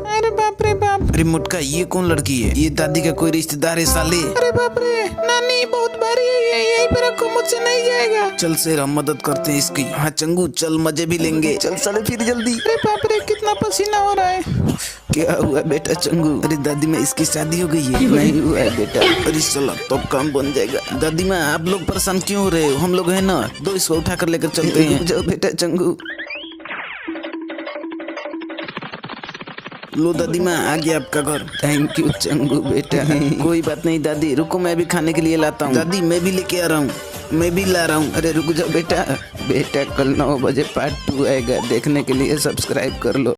अरे बाप रे बाप। अरे मुटका, ये कौन लड़की है? ये दादी का कोई रिश्तेदार है साले। अरे बाप रे, नानी बहुत भारी है ये, यहीं पे रखो, मुझसे नहीं जाएगा। चल शेर, हम मदद करते हैं इसकी। हाँ चंगू चल, मजे भी लेंगे। चल साले फिर जल्दी। अरे बाप रे, कितना पसीना हो रहा है। क्या हुआ बेटा चंगू? अरे दादी माँ, इसकी शादी हो गई है? नहीं हुआ है बेटा। अरे चलो तो काम बन जाएगा। दादी माँ, आप लोग परेशान क्यों हो रहे हो? हम लोग है ना, दो इसको उठा कर लेकर चलते हैं। जाओ बेटा चंगू। लो दादी माँ, आ गया आपका घर। थैंक यू चंगू बेटा। कोई बात नहीं दादी, रुको मैं भी खाने के लिए लाता हूँ। दादी मैं भी लेके आ रहा हूँ, मैं भी ला रहा हूँ। अरे रुक जाओ बेटा। बेटा कल 9 बजे पार्ट 2 आएगा, देखने के लिए सब्सक्राइब कर लो।